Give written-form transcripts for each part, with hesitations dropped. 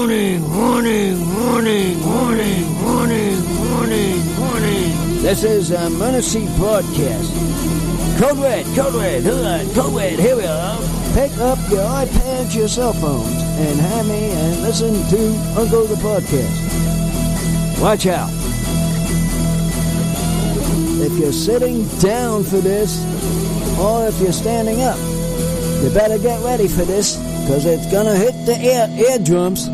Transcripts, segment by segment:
This is a Emergency Broadcast. Code Red, here we are. Pick up your iPads, your cell phones, and have me and listen to Uncle the Podcast. Watch out. If you're sitting down for this, or if you're standing up, you better get ready for this, because it's gonna hit the eardrums.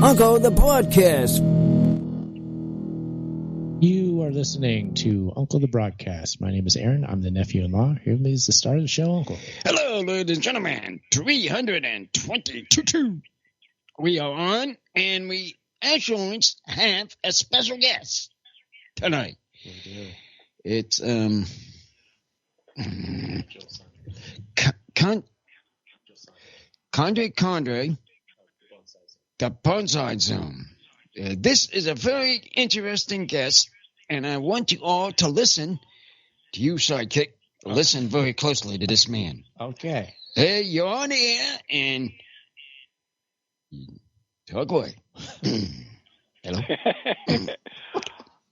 Uncle the Podcast. You are listening to Uncle the Broadcast. My name is Aaron. I'm the nephew-in-law. Here is the start of the show, Uncle. Hello, ladies and gentlemen. 322. We are on, and we actually have a special guest tonight. It's Condre, the Bonsai Zone. This is a very interesting guest, and I want you all to listen to you, sidekick. Listen very closely to this man. Okay. Hey, you're on the air, and talk away. Hello.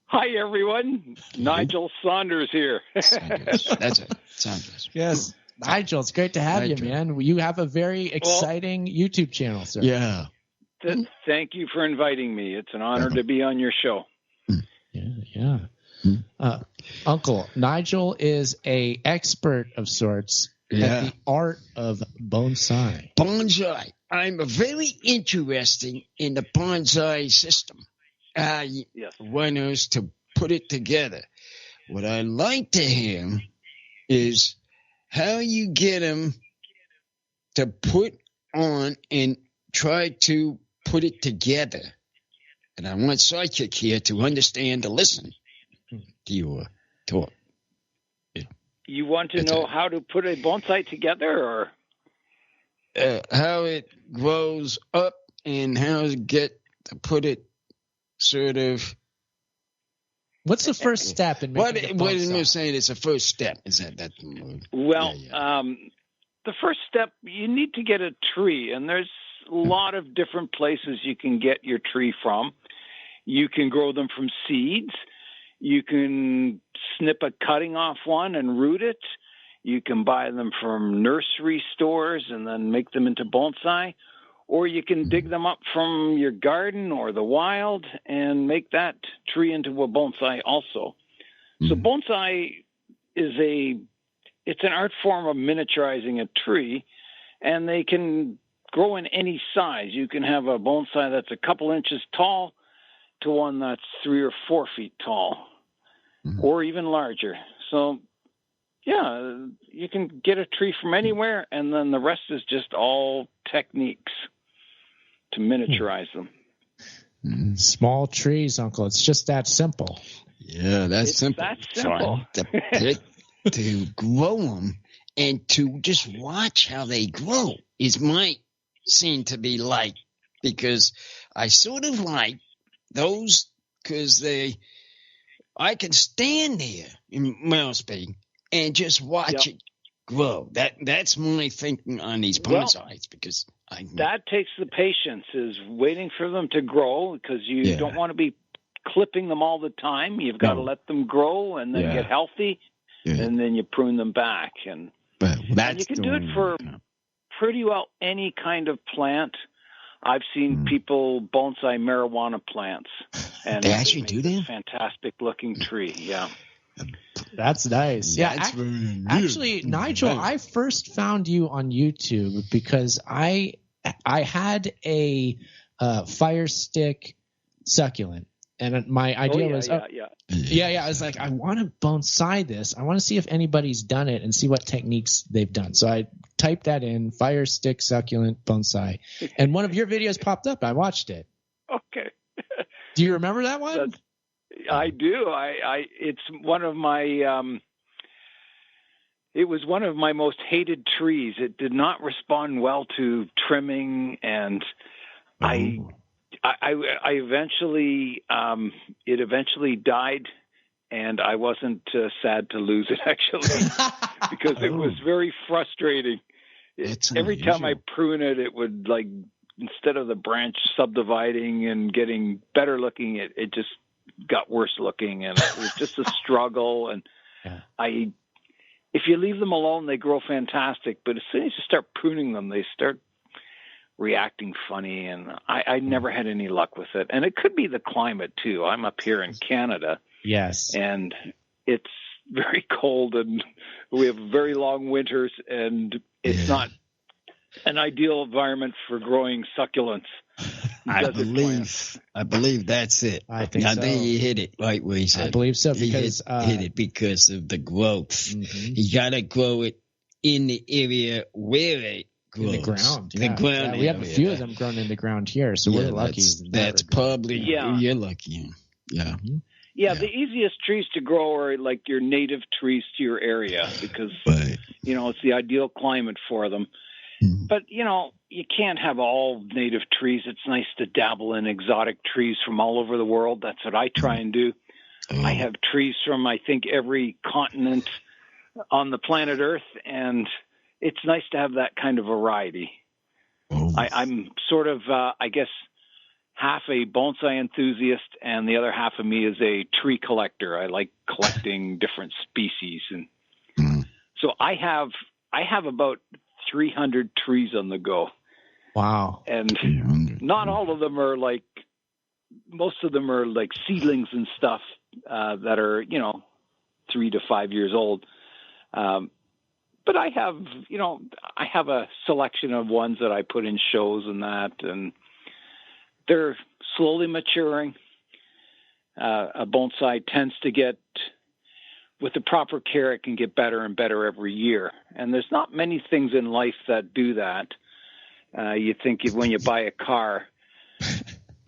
Hi, everyone. Nigel Saunders here. Saunders. That's it. Saunders. Yes. Nigel, it's great to have Nigel. you, man. You have a very exciting YouTube channel, sir. Yeah. Thank you for inviting me. It's an honor to be on your show. Yeah. Uncle, Nigel is a expert of sorts at the art of bonsai. Bonsai. I'm very interested in the bonsai system. One is to put it together. What I'd like to hear is how you get them to put on and try to put it together. And I want Sidekick here to understand to listen to your talk. You want to know how to put a bonsai together, or how it grows up and how to get to put it sort of. What's the first step in making what am I saying? It's a first step. Is that the word? Well, the first step, you need to get a tree, and there's a lot of different places you can get your tree from. You can grow them from seeds. You can snip a cutting off one and root it. You can buy them from nursery stores and then make them into bonsai. Or you can dig them up from your garden or the wild and make that tree into a bonsai also. So bonsai is it's an art form of miniaturizing a tree, and they can grow in any size. You can have a bonsai that's a couple inches tall to one that's 3 or 4 feet tall, or even larger. So, yeah, you can get a tree from anywhere, and then the rest is just all techniques to miniaturize them. Small trees, Uncle. It's just that simple. Yeah, that's simple. That's simple. To grow them and to just watch how they grow is my seem to be like, because I sort of like those because I can stand there in mouse speed and just watch it grow. That's my thinking on these bonsais, because that takes the patience, is waiting for them to grow, because you don't want to be clipping them all the time. You've got to let them grow and then get healthy, and then you prune them back. And you can do it for pretty well any kind of plant. I've seen people bonsai marijuana plants, and they actually do that. Fantastic looking tree, That's nice. Yeah, actually, Nigel, I first found you on YouTube because I had a fire stick succulent, and my idea was, I was like, I want to bonsai this. I want to see if anybody's done it and see what techniques they've done. So I typed that in, fire stick succulent bonsai, and one of your videos popped up. I watched it. Okay. Do you remember that one? I do. It's one of my. It was one of my most hated trees. It did not respond well to trimming, and I eventually, it eventually died, and I wasn't sad to lose it, actually, because it was very frustrating. Every time I prune it, it would like instead of the branch subdividing and getting better looking, it just got worse looking, and it was just a struggle. And if you leave them alone, they grow fantastic. But as soon as you start pruning them, they start reacting funny, and I never had any luck with it. And it could be the climate too. I'm up here in Canada. Yes. And it's very cold, and we have very long winters, and it's not an ideal environment for growing succulents. I believe that's it. I think so. I think you hit it right where he said. I believe so, because hit it because of the growth. Mm-hmm. You got to grow it in the area where it grows. In the ground. The ground. Yeah, we have a few of them grown in the ground here, so we're lucky. That's probably you're lucky. Yeah. Mm-hmm. Yeah, the easiest trees to grow are like your native trees to your area, because it's the ideal climate for them. Mm-hmm. But you can't have all native trees. It's nice to dabble in exotic trees from all over the world. That's what I try and do. I have trees from, I think, every continent on the planet Earth, and it's nice to have that kind of variety. I'm sort of, I guess, half a bonsai enthusiast, and the other half of me is a tree collector. I like collecting different species, and so I have about 300 trees on the go. Wow. And not all of them are like, most of them are like seedlings and stuff that are 3 to 5 years old. But I have a selection of ones that I put in shows and that, and they're slowly maturing. A bonsai tends to get, with the proper care, it can get better and better every year. And there's not many things in life that do that. You think when you buy a car,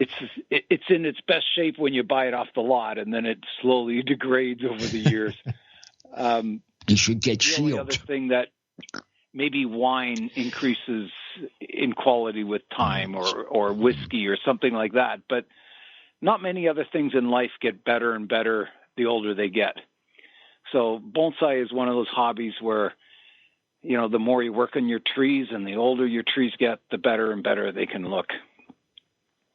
it's in its best shape when you buy it off the lot, and then it slowly degrades over the years. You should get shielded. The only other thing that maybe wine increases in quality with time, or whiskey or something like that. But not many other things in life get better and better the older they get. So bonsai is one of those hobbies where, the more you work on your trees and the older your trees get, the better and better they can look.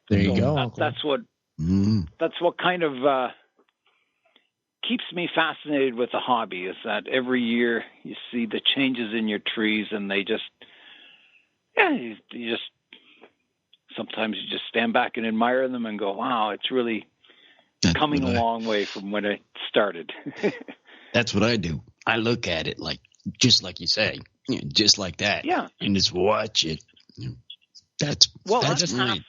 There you go. That's what kind of keeps me fascinated with the hobby, is that every year you see the changes in your trees, and they just, sometimes you just stand back and admire them and go, wow, it's really coming a long way from when it started. That's what I do. I look at it just like you say, just like that. Yeah. And just watch it. That's right.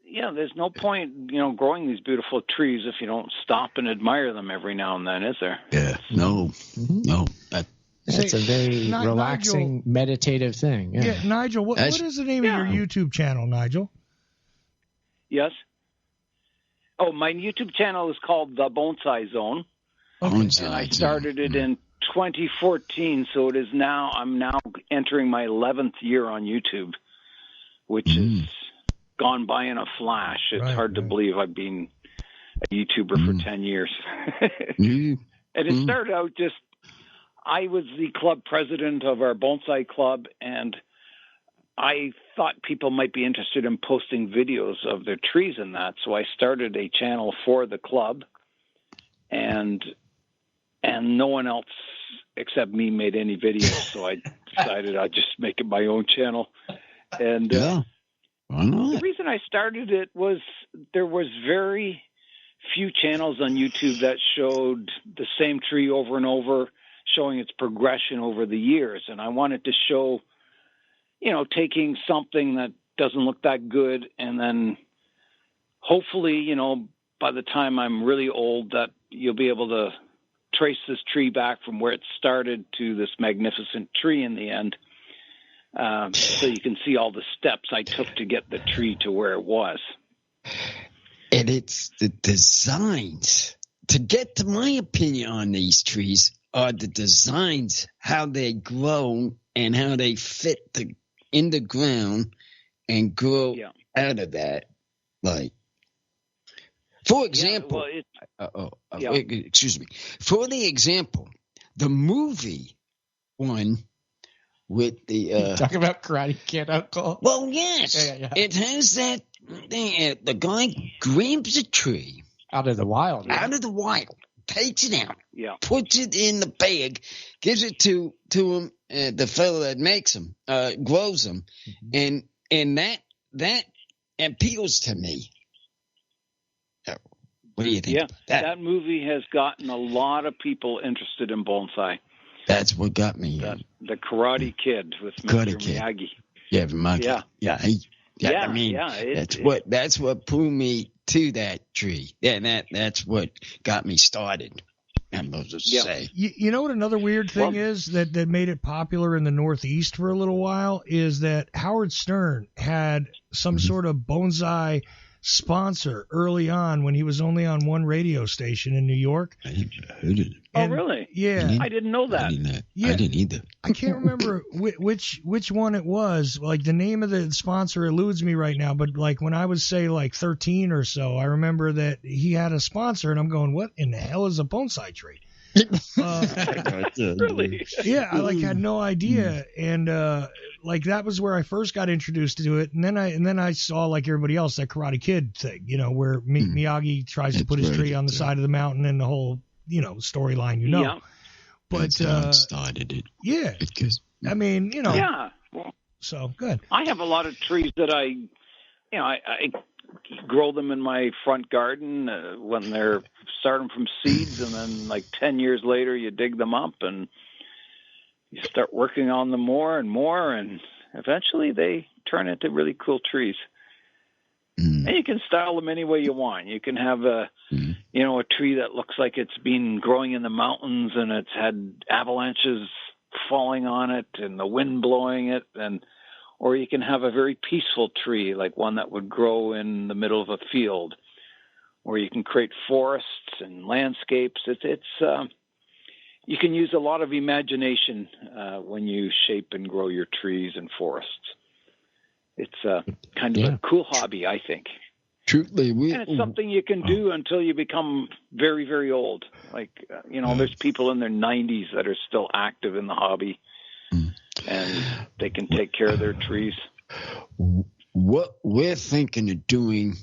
Yeah, there's no point, growing these beautiful trees if you don't stop and admire them every now and then, is there? Yeah. No. That's a very relaxing, meditative thing. Yeah, Nigel, what is the name of your YouTube channel, Nigel? Yes. Oh, my YouTube channel is called The Bonsai Zone. Okay. And I started it in 2014, so it is now, I'm now entering my 11th year on YouTube, which has gone by in a flash. It's hard to believe I've been a YouTuber for 10 years. And it started out just, I was the club president of our bonsai club, and I thought people might be interested in posting videos of their trees and that, so I started a channel for the club, and no one else except me made any videos, so I decided I'd just make it my own channel. And the reason I started it was there was very few channels on YouTube that showed the same tree over and over, showing its progression over the years. And I wanted to show, taking something that doesn't look that good, and then hopefully, by the time I'm really old, that you'll be able to trace this tree back from where it started to this magnificent tree in the end. So you can see all the steps I took to get the tree to where it was. And it's the designs. To get to my opinion on these trees are the designs, how they grow and how they fit in the ground and grow out of that. Like, for example, excuse me. For the example, the movie one with the talking about Karate Kid Uncle. Well, yes, yeah. It has that thing. The guy grabs a tree out of the wild, right? Out of the wild, takes it out, puts it in the bag, gives it to him, the fellow that makes them, grows them, and that appeals to me. What do you think? Yeah, about that? That movie has gotten a lot of people interested in bonsai. That's what got me. The Karate Kid with Mr. Miyagi. Yeah, Miyagi. Yeah. I mean, that's what pulled me to that tree. Yeah, that's what got me started. I'm supposed to say. You know what another weird thing is that made it popular in the Northeast for a little while is that Howard Stern had some sort of bonsai sponsor early on when he was only on one radio station in New York. I heard it. Oh, really? Yeah. I didn't know that. I didn't either. I can't remember which one it was. Like, the name of the sponsor eludes me right now, but like when I was, say, like 13 or so, I remember that he had a sponsor, and I'm going, what in the hell is a bonsai tree? Really? Yeah, I had no idea, and that was where I first got introduced to it, and then I saw, like everybody else, that Karate Kid thing, where Miyagi tries to put his tree on the side of the mountain, and the whole storyline, Yeah. But started it. Yeah. Because I mean, Yeah. So good. I have a lot of trees that I grow them in my front garden when they're starting from seeds, and then like 10 years later you dig them up and you start working on them more and more, and eventually they turn into really cool trees. And you can style them any way you want. You can have a tree that looks like it's been growing in the mountains and it's had avalanches falling on it and the wind blowing it, or you can have a very peaceful tree, like one that would grow in the middle of a field, or you can create forests and landscapes. You can use a lot of imagination when you shape and grow your trees and forests. It's kind of a cool hobby, I think. Truthfully, and it's something you can do until you become very, very old. Like, there's people in their 90s that are still active in the hobby. And they can take care of their trees. What we're thinking of doing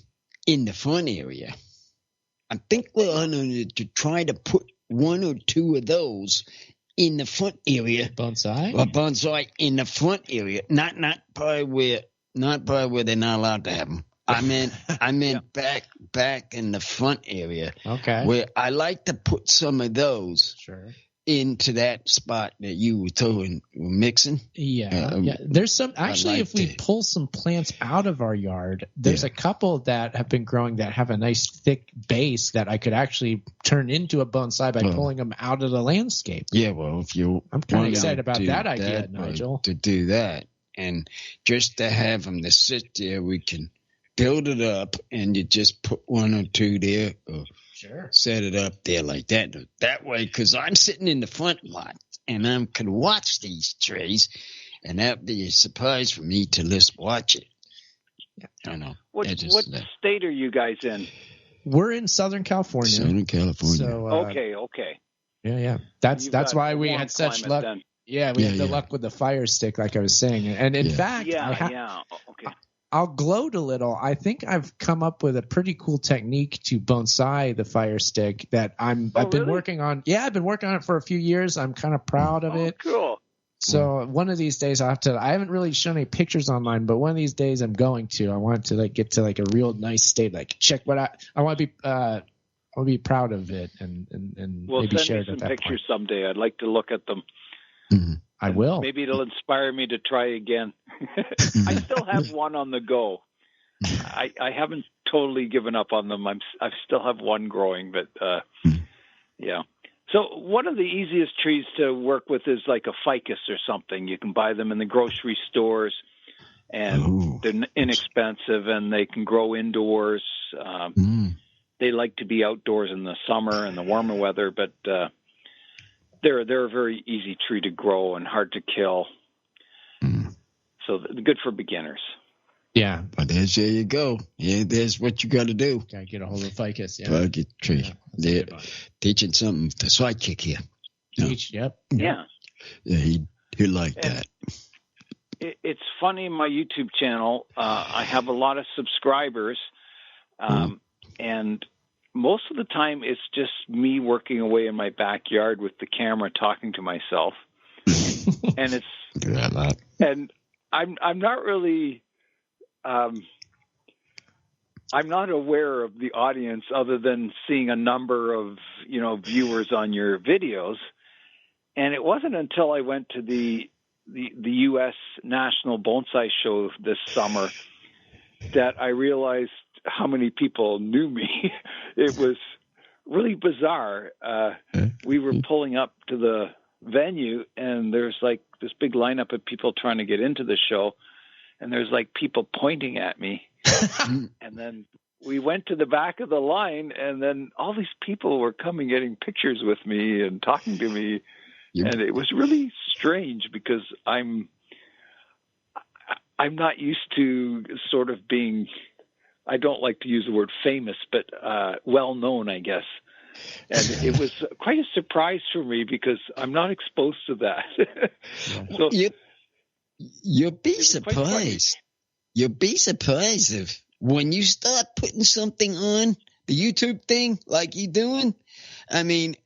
in the front area, I think we're going to try to put one or two of those in the front area. Bonsai in the front area, not by where they're not allowed to have them. I meant back in the front area. Okay. Where I like to put some of those. Sure. Into that spot that you were mixing. Yeah. There's some, actually, if we pull some plants out of our yard, there's a couple that have been growing that have a nice thick base that I could actually turn into a bonsai by pulling them out of the landscape. Yeah, well, I'm kind of excited about that idea, Nigel. To do that, and just to have them to sit there, we can build it up, and you just put one or two there. Sure. Set it up there like that. That way, because I'm sitting in the front lot and I can watch these trees, and that'd be a surprise for me to just watch it. Yeah. I know. What state are you guys in? We're in Southern California. So, okay. Yeah. That's why we had such luck. Then. Yeah, we had the luck with the fire stick, like I was saying. And in fact, okay. I'll gloat a little. I think I've come up with a pretty cool technique to bonsai the fire stick that I've been working on. Yeah, I've been working on it for a few years. I'm kind of proud of it. Cool. So one of these days I haven't really shown any pictures online, but one of these days I'm going to. I want to get to a real nice state. Check what I want to be. I'll be proud of it and maybe share it at that point. Send me some pictures someday. I'd like to look at them. Mm-hmm. I will. Maybe it'll inspire me to try again. I still have one on the go. I haven't totally given up on them. I still have one growing, but yeah. So one of the easiest trees to work with is like a ficus or something. You can buy them in the grocery stores, and they're inexpensive, and they can grow indoors. They like to be outdoors in the summer and the warmer weather, but they're a very easy tree to grow and hard to kill. So good for beginners. Yeah. But there you go. Yeah, there's what you got to do. Got to get a hold of ficus. Yeah. Ficus tree. Yeah. Teaching something to sidekick here. Teach, yep. Yeah. Yeah, You like that? It's funny, my YouTube channel, I have a lot of subscribers, and most of the time it's just me working away in my backyard with the camera talking to myself. And it's and I'm not really I'm not aware of the audience other than seeing a number of viewers on your videos. And it wasn't until I went to the U.S. National Bonsai Show this summer that I realized how many people knew me. It was really bizarre. We were pulling up to the venue, and there's like this big lineup of people trying to get into the show, and there's like people pointing at me. And then we went to the back of the line, and then all these people were coming, getting pictures with me and talking to me. And it was really strange because I'm not used to sort of being, I don't like to use the word famous, but well known, I guess. And it was quite a surprise for me because I'm not exposed to that. So you'll be surprised. You'll be surprised if when you start putting something on the YouTube thing like you're doing, I mean,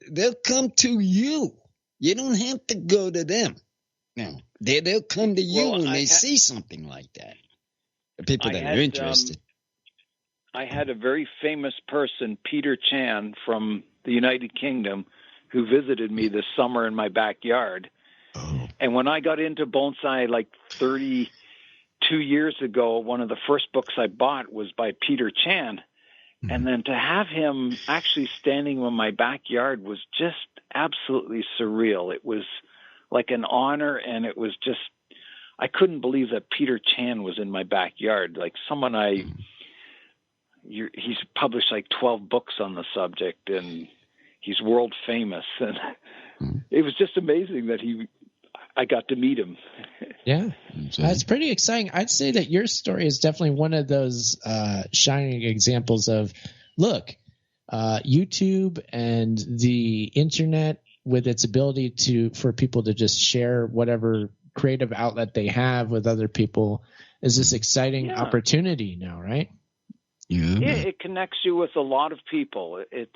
they'll come to you. You don't have to go to them. No, they'll come to you when they see something like that. The people that are interested. I had a very famous person, Peter Chan from the United Kingdom, who visited me this summer in my backyard. Oh. And when I got into bonsai like 32 years ago, one of the first books I bought was by Peter Chan. Mm-hmm. And then to have him actually standing in my backyard was just absolutely surreal. It was like an honor, and it was just, I couldn't believe that Peter Chan was in my backyard. Like someone he's published like 12 books on the subject, and he's world famous. And it was just amazing that I got to meet him. Yeah, that's pretty exciting. I'd say that your story is definitely one of those shining examples of, look, YouTube and the internet with its ability for people to just share whatever creative outlet they have with other people is this exciting opportunity now, right? Yeah, it connects you with a lot of people. It's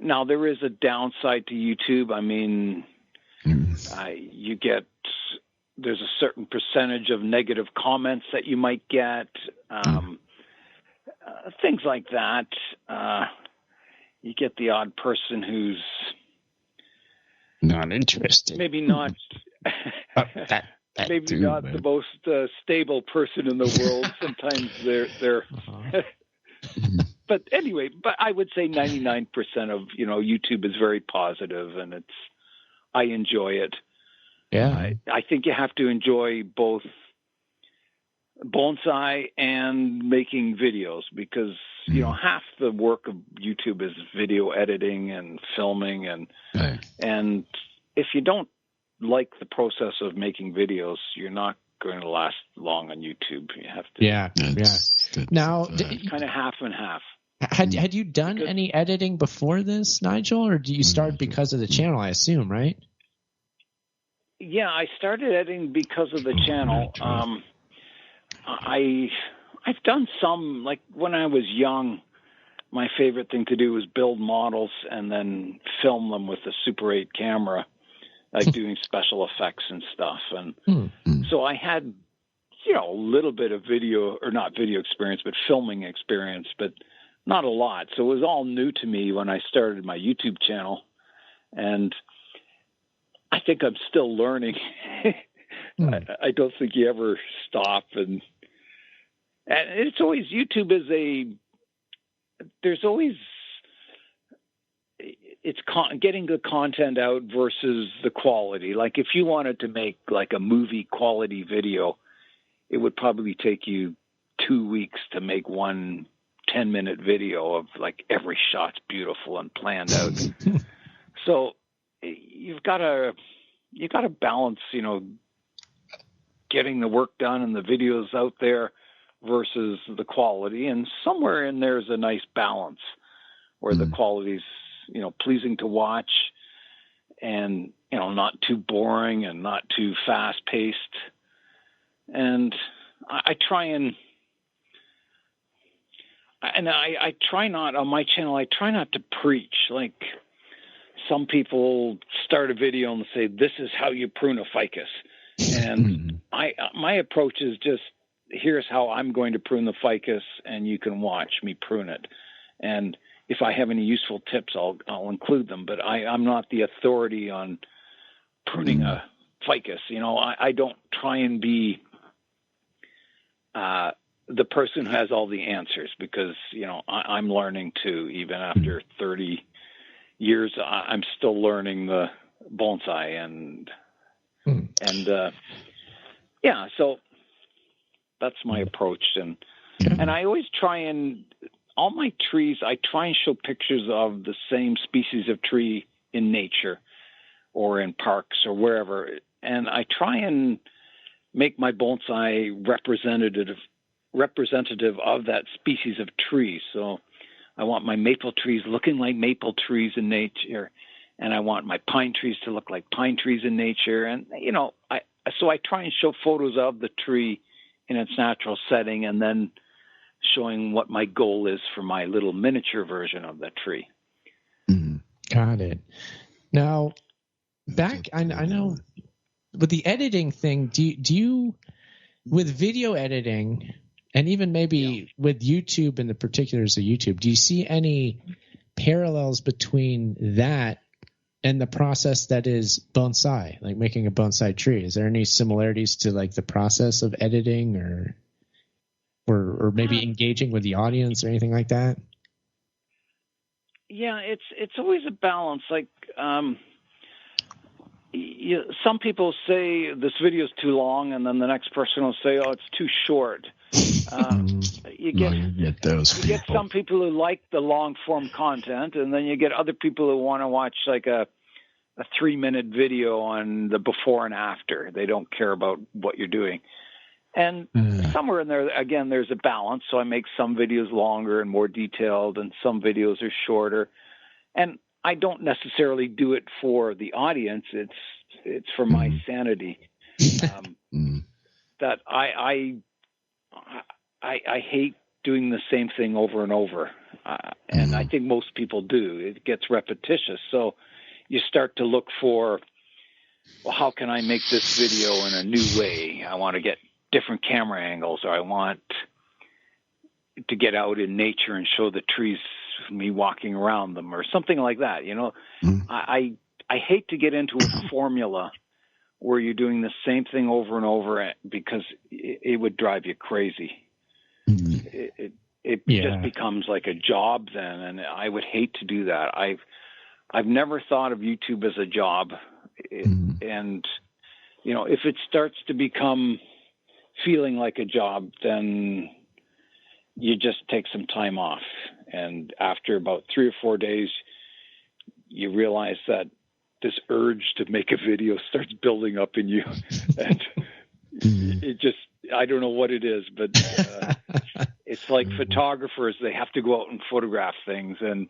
now there is a downside to YouTube. I mean, there's a certain percentage of negative comments that you might get, things like that. You get the odd person who's not interested. Maybe not. Maybe not the most stable person in the world. Sometimes they're. But anyway, I would say 99% of YouTube is very positive, and I enjoy it. Yeah, I think you have to enjoy both bonsai and making videos because half the work of YouTube is video editing and filming, and if you don't like the process of making videos, you're not going to last long on YouTube. You have to. Yeah. Now, it's kind of half and half. Had you done any editing before this, Nigel, or do you start because of the channel? I assume, right? Yeah, I started editing because of the channel. I've done some, like when I was young, my favorite thing to do was build models and then film them with a Super 8 camera, like doing special effects and stuff. And so I had, a little bit of video, or not video experience, but filming experience, but not a lot. So it was all new to me when I started my YouTube channel. And I think I'm still learning. I don't think you ever stop. And it's always, YouTube is there's always, it's getting the content out versus the quality. Like if you wanted to make like a movie quality video, it would probably take you 2 weeks to make one 10-minute video of like every shot's beautiful and planned out. So you got to balance, getting the work done and the videos out there versus the quality. And somewhere in there is a nice balance where the quality's, pleasing to watch and not too boring and not too fast paced. And I try I try not on my channel. I try not to preach. Like some people start a video and say, "This is how you prune a ficus," and my approach is just, here's how I'm going to prune the ficus, and you can watch me prune it. And if I have any useful tips, I'll include them. But I'm not the authority on pruning a ficus. I don't try and be the person who has all the answers, because I'm learning too. Even after 30 years, I'm still learning the bonsai, and so that's my approach. And I always try and, all my trees, I try and show pictures of the same species of tree in nature or in parks or wherever, and I try and make my bonsai representative of that species of tree. So I want my maple trees looking like maple trees in nature, and I want my pine trees to look like pine trees in nature. And so I try and show photos of the tree in its natural setting, and then showing what my goal is for my little miniature version of the tree. Got it. Now, I know with the editing thing, do you with video editing, and even maybe with YouTube and the particulars of YouTube, do you see any parallels between that and the process that is bonsai, like making a bonsai tree? Is there any similarities to like the process of editing or maybe engaging with the audience or anything like that? Yeah, it's always a balance. Like some people say this video is too long, and then the next person will say, "Oh, it's too short." You get those people. You get some people who like the long form content, and then you get other people who want to watch like a 3-minute video on the before and after. They don't care about what you're doing. And somewhere in there, again, there's a balance. So I make some videos longer and more detailed, and some videos are shorter. And I don't necessarily do it for the audience. It's for my sanity. That I hate doing the same thing over and over. And I think most people do. It gets repetitious. So you start to look for, well, how can I make this video in a new way? I want to get different camera angles, or I want to get out in nature and show the trees, me walking around them, or something like that. I hate to get into a formula where you're doing the same thing over and over, because it would drive you crazy. It just becomes like a job then, and I would hate to do that. I've never thought of YouTube as a job, and if it starts to become feeling like a job, then you just take some time off. And after about 3 or 4 days, you realize that this urge to make a video starts building up in you. And it just, I don't know what it is, but it's like photographers, they have to go out and photograph things. And,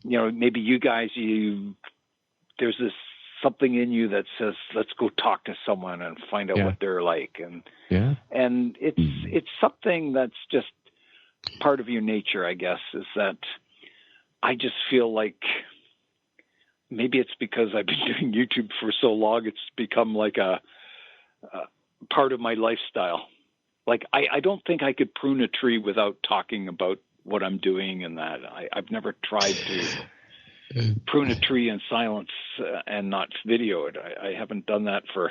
maybe you guys, there's this something in you that says, let's go talk to someone and find out what they're like. And it's something that's just part of your nature, I guess, is that I just feel like, maybe it's because I've been doing YouTube for so long, it's become like a part of my lifestyle. Like, I don't think I could prune a tree without talking about what I'm doing, and that I've never tried to prune a tree in silence and not video it. I haven't done that for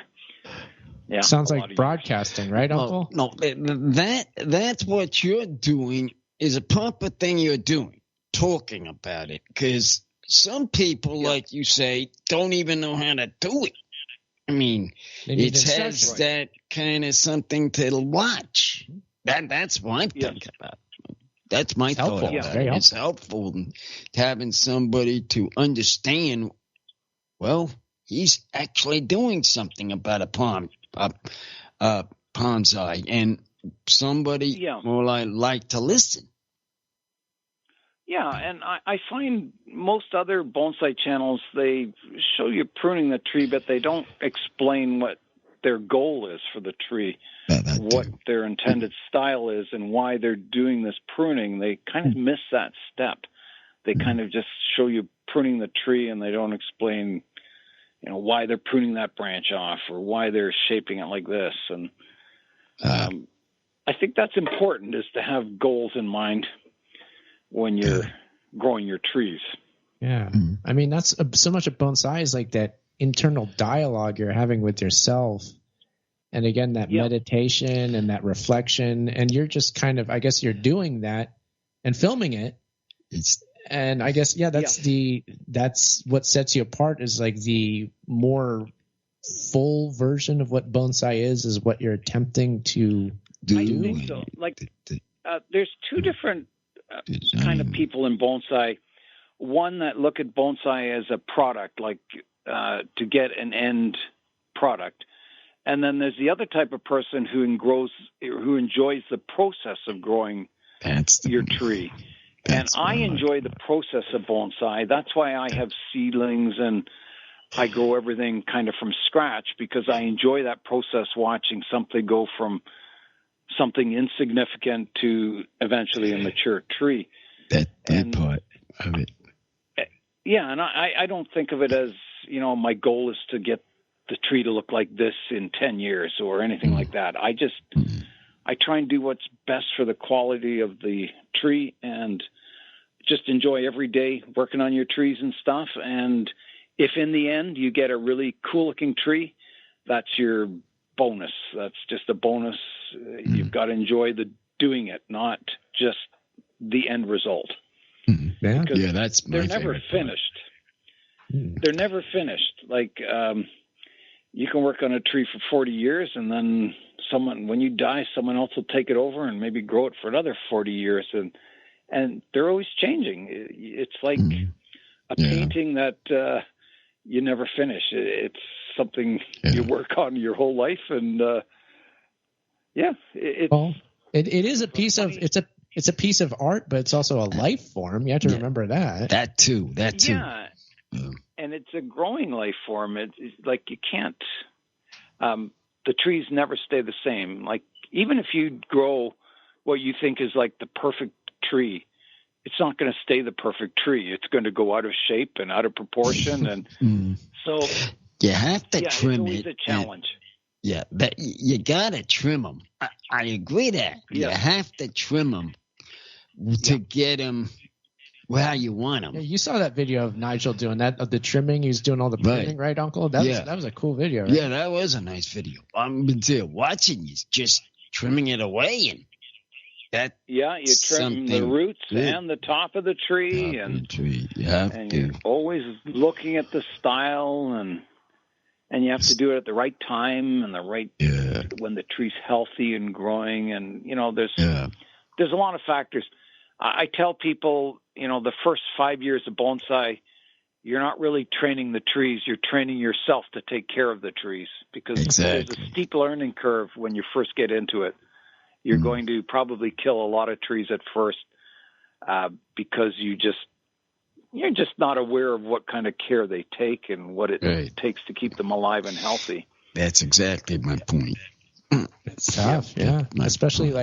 sounds like broadcasting, right, Uncle? No, that's what you're doing is a proper thing you're doing, talking about it, because some people, like you say, don't even know how to do it. I mean, it has that kind of something to watch. That's what I'm thinking about. That's my thought. It's helpful having somebody to understand, well, he's actually doing something about a bonsai, and somebody will like to listen. Yeah, and I find most other bonsai channels, they show you pruning the tree, but they don't explain what their goal is for the tree, what their intended style is, and why they're doing this pruning. They kind of miss that step. They kind of just show you pruning the tree, and they don't explain, why they're pruning that branch off or why they're shaping it like this. And I think that's important, is to have goals in mind when you're growing your trees. Yeah. I mean, that's so much of bonsai is like that internal dialogue you're having with yourself. And again, that meditation and that reflection, and you're just kind of, I guess you're doing that and filming it. And I guess, that's what sets you apart, is like the more full version of what bonsai is what you're attempting to do. I think so. Like, there's two different kind of people in bonsai. One that look at bonsai as a product, like to get an end product, and then there's the other type of person who enjoys the process of growing your tree. And I enjoy the process of bonsai. That's why I have seedlings and I grow everything kind of from scratch, because I enjoy that process, watching something go from something insignificant to eventually a mature tree. That part of it. Yeah, and I don't think of it as, my goal is to get the tree to look like this in 10 years or anything like that. I try and do what's best for the quality of the tree and just enjoy every day working on your trees and stuff. And if in the end you get a really cool looking tree, that's your bonus. That's just a bonus. You've got to enjoy the doing it, not just the end result. Yeah, that's my they're never finished. They're never finished. Like, you can work on a tree for 40 years, and then when you die, someone else will take it over and maybe grow it for another 40 years. And they're always changing. It's like a painting that you never finish. It's something you work on your whole life. And it is a piece of, it's a piece of art, but it's also a life form. You have to remember that. That too. Yeah. And it's a growing life form. It's like you can't, the trees never stay the same. Like, even if you grow what you think is like the perfect tree, it's not going to stay the perfect tree. It's going to go out of shape and out of proportion. And so you have to trim it's always a challenge. But you got to trim them. I agree that. You have to trim them to get them how you want them. Yeah, you saw that video of Nigel doing that, of the trimming. He was doing all the pruning, right, Uncle? That was a cool video, right? Yeah, that was a nice video. I'm watching you, just trimming it away. And that you trim the roots and the top of the tree. You're always looking at the style, and you have to do it at the right time and the right when the tree's healthy and growing. And, there's a lot of factors. I tell people, the first 5 years of bonsai, you're not really training the trees. You're training yourself to take care of the trees, because there's a steep learning curve when you first get into it. You're going to probably kill a lot of trees at first because you're just not aware of what kind of care they take and what it takes to keep them alive and healthy. That's exactly my point. It's tough, especially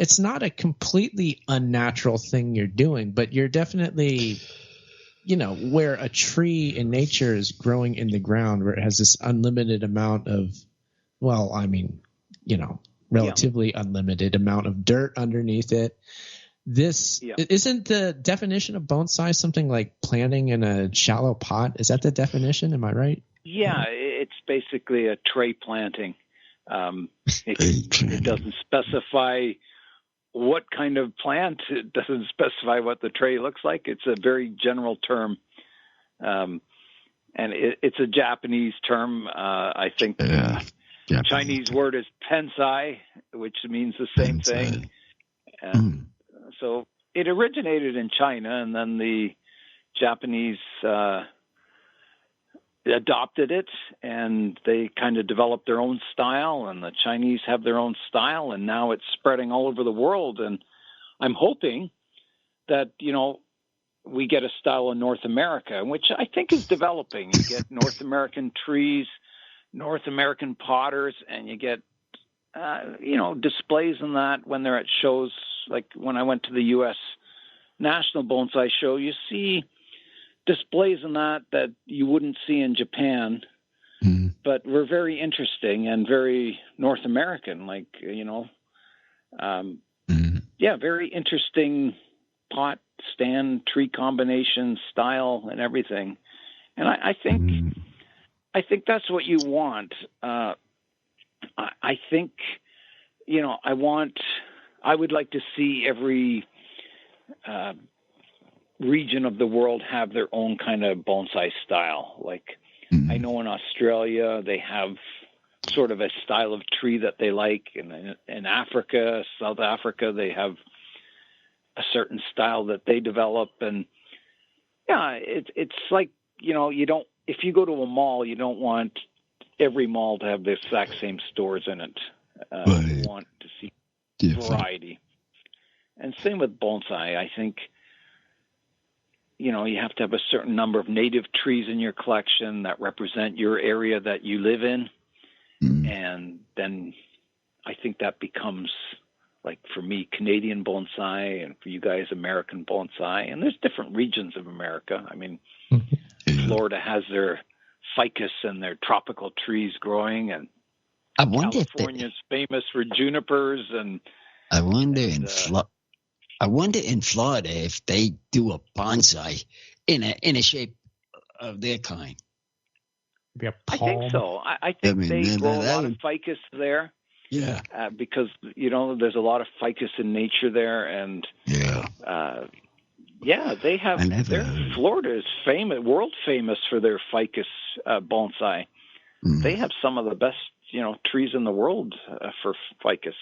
it's not a completely unnatural thing you're doing, but you're definitely, where a tree in nature is growing in the ground, where it has this unlimited amount of, relatively unlimited amount of dirt underneath it. This isn't the definition of bonsai something like planting in a shallow pot. Is that the definition? Am I right? Yeah, it's basically a tray planting. It doesn't specify what kind of plant. It doesn't specify what the tray looks like. It's a very general term. And it's a Japanese term. I think Chinese word is pensai, which means the same thing. So it originated in China, and then the Japanese adopted it, and they kind of developed their own style, and the Chinese have their own style, and now it's spreading all over the world. And I'm hoping that, we get a style in North America, which I think is developing. You get North American trees, North American potters, and you get, displays in that when they're at shows. Like when I went to the U.S. National Bonsai Show, you see displays in that you wouldn't see in Japan, but were very interesting and very North American, very interesting pot, stand, tree combination, style, and everything. And I think that's what you want. I think, I would like to see every region of the world have their own kind of bonsai style. Like I know in Australia they have sort of a style of tree that they like, and in Africa, South Africa, they have a certain style that they develop. And it's like, you don't, if you go to a mall, you don't want every mall to have the exact same stores in it. You want to see variety. And same with bonsai. I think, you have to have a certain number of native trees in your collection that represent your area that you live in. And then I think that becomes, like for me, Canadian bonsai, and for you guys, American bonsai. And there's different regions of America. I mean, Florida has their ficus and their tropical trees growing, and California's famous for junipers. And I wonder in Florida if they do a bonsai in a shape of their kind. I think so. I think they grow a lot of ficus there. Yeah. Because, there's a lot of ficus in nature there. And they have, Florida is famous, world famous for their ficus bonsai. They have some of the best, trees in the world for ficus.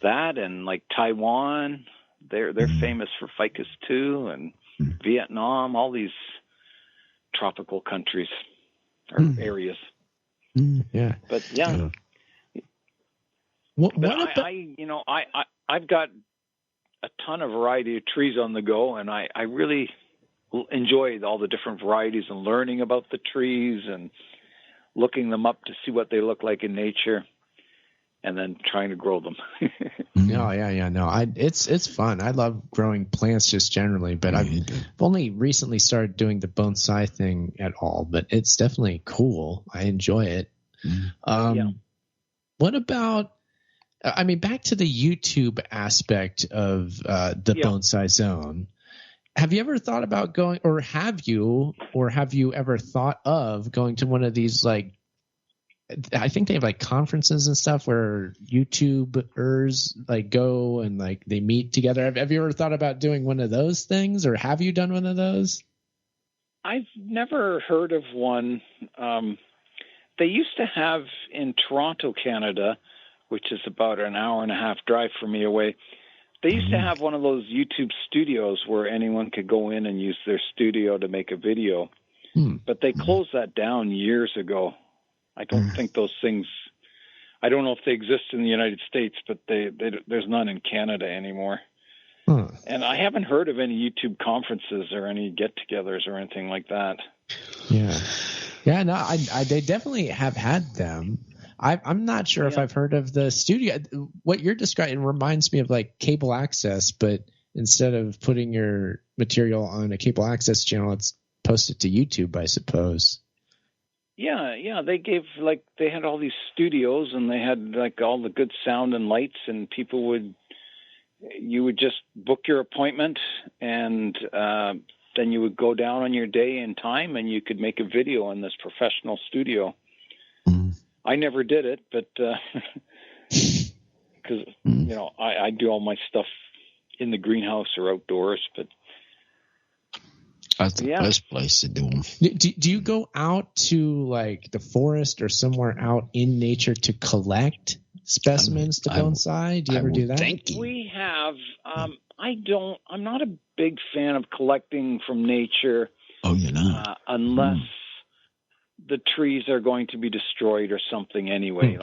That, and like Taiwan, they're famous for ficus too, and Vietnam, all these tropical countries or areas. Yeah. But yeah. I've got a ton of variety of trees on the go, and I really enjoy all the different varieties and learning about the trees and looking them up to see what they look like in nature, and then trying to grow them. It's fun. I love growing plants just generally, but I've only recently started doing the bonsai thing at all, but it's definitely cool. I enjoy it. What about, back to the YouTube aspect of the Bonsai Zone. Have you ever thought about going, or have you ever thought of going to one of these, like, I think they have like conferences and stuff where YouTubers like go and like they meet together. Have you ever thought about doing one of those things, or have you done one of those? I've never heard of one. They used to have in Toronto, Canada, which is about an hour and a half drive from me away. They used to have one of those YouTube studios where anyone could go in and use their studio to make a video. But they closed that down years ago. I don't think those things, I don't know if they exist in the United States, but there's none in Canada anymore. And I haven't heard of any YouTube conferences or any get-togethers or anything like that. Yeah, no, they definitely have had them. I'm not sure if I've heard of the studio. What you're describing reminds me of like cable access, but instead of putting your material on a cable access channel, it's posted to YouTube, I suppose. Yeah. They had all these studios, and they had like all the good sound and lights, and you would just book your appointment, and then you would go down on your day and time, and you could make a video in this professional studio. I never did it, but because I do all my stuff in the greenhouse or outdoors, but. That's the best place to do them. Do you go out to like the forest or somewhere out in nature to collect specimens to bonsai? Do you ever do that? We have. I'm not a big fan of collecting from nature. Oh, you're not? Unless the trees are going to be destroyed or something anyway.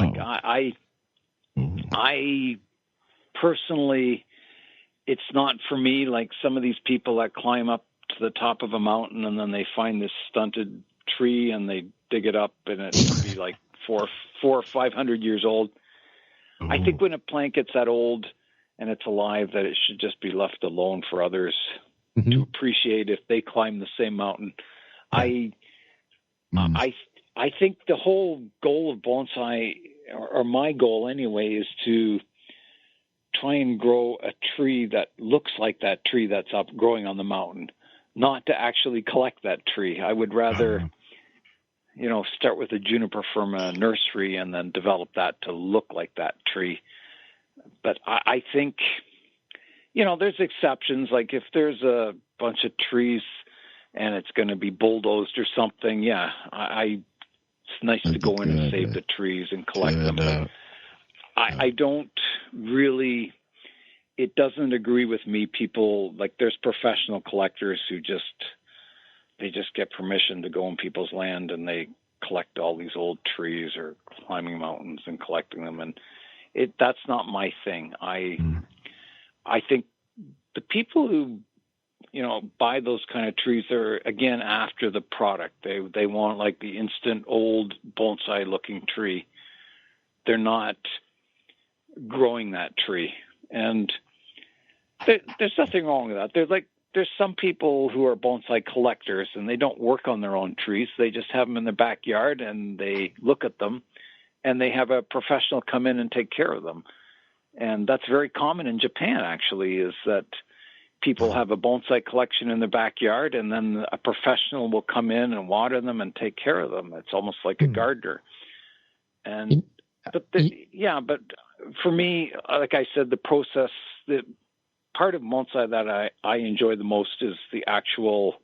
I personally it's not for me. Like some of these people that climb up to the top of a mountain and then they find this stunted tree and they dig it up and it could be like 400 or 500 years old. Ooh. I think when a plant gets that old and it's alive, that it should just be left alone for others to appreciate if they climb the same mountain. I think the whole goal of bonsai, or my goal anyway, is to try and grow a tree that looks like that tree that's up growing on the mountain, not to actually collect that tree. I would rather, start with a juniper from a nursery and then develop that to look like that tree. But I think, there's exceptions. Like if there's a bunch of trees and it's going to be bulldozed or something, it's nice to go in and save the trees and collect them. But I don't really, it doesn't agree with me. People, like there's professional collectors who just get permission to go on people's land and they collect all these old trees or climbing mountains and collecting them. And that's not my thing. I think the people who, buy those kind of trees are, again, after the product. They want like the instant old bonsai looking tree. They're not growing that tree. And there's nothing wrong with that. There's some people who are bonsai collectors and they don't work on their own trees. They just have them in their backyard and they look at them and they have a professional come in and take care of them. And that's very common in Japan, actually, is that people have a bonsai collection in their backyard and then a professional will come in and water them and take care of them. It's almost like a gardener. But for me, like I said, the process, the part of bonsai that I enjoy the most is the actual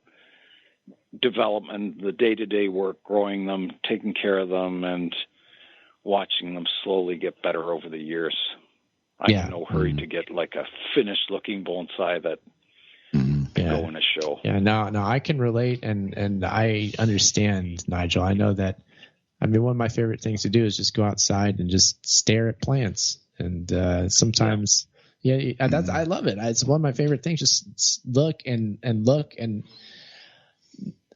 development, the day-to-day work, growing them, taking care of them, and watching them slowly get better over the years. I'm in no hurry to get like a finished-looking bonsai that can go in a show. Yeah, no, I can relate, and I understand, Nigel. I know that. I mean, one of my favorite things to do is just go outside and just stare at plants, and sometimes, I love it. It's one of my favorite things. Just look and look, and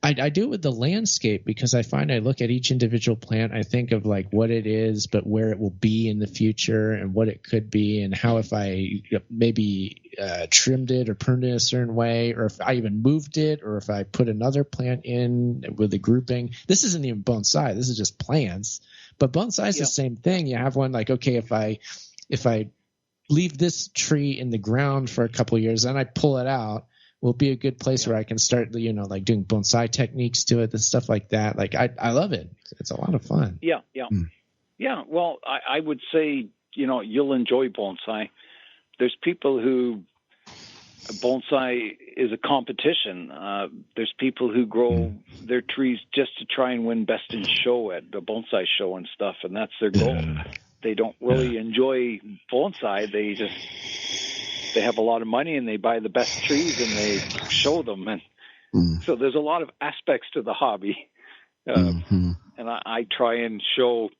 I do it with the landscape because I find I look at each individual plant. I think of like what it is, but where it will be in the future and what it could be and how if I maybe trimmed it or pruned it a certain way, or if I even moved it, or if I put another plant in with a grouping. This isn't even bonsai. This is just plants. But bonsai is the same thing. You have one like, okay, if I leave this tree in the ground for a couple of years and I pull it out, will be a good place where I can start, like doing bonsai techniques to it and stuff like that. Like I love it. It's a lot of fun. Yeah. Yeah. Well, I would say, you'll enjoy bonsai. There's people who bonsai is a competition. There's people who grow their trees just to try and win best in show at the bonsai show and stuff. And that's their goal. They don't really enjoy bonsai. They have a lot of money and they buy the best trees and they show them. And so there's a lot of aspects to the hobby. And I try and show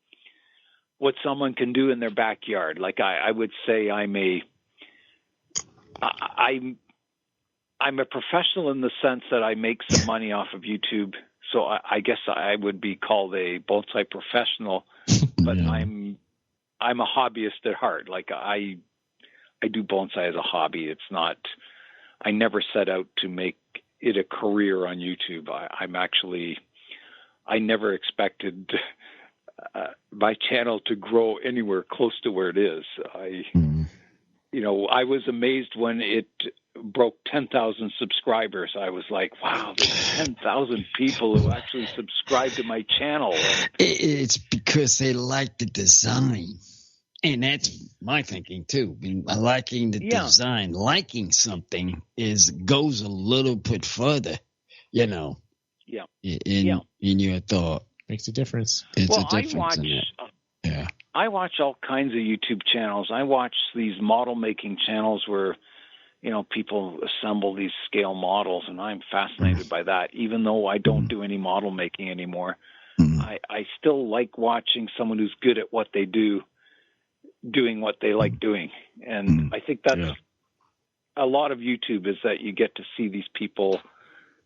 what someone can do in their backyard. Like I would say I'm a professional in the sense that I make some money off of YouTube. So I guess I would be called a bonsai professional, but I'm a hobbyist at heart. Like I do bonsai as a hobby. It's not, I never set out to make it a career on YouTube. I never expected my channel to grow anywhere close to where it is. I was amazed when it broke 10,000 subscribers. I was like, wow, there's 10,000 people who actually subscribe to my channel. It's because they like the design. And that's my thinking too. Liking the design, liking something goes a little bit further, in your thought. Makes a difference. It's a difference in it. I watch all kinds of YouTube channels. I watch these model making channels where, people assemble these scale models, and I'm fascinated by that. Even though I don't do any model making anymore, I still like watching someone who's good at what they do, doing what they like doing. And I think that's a lot of YouTube is that you get to see these people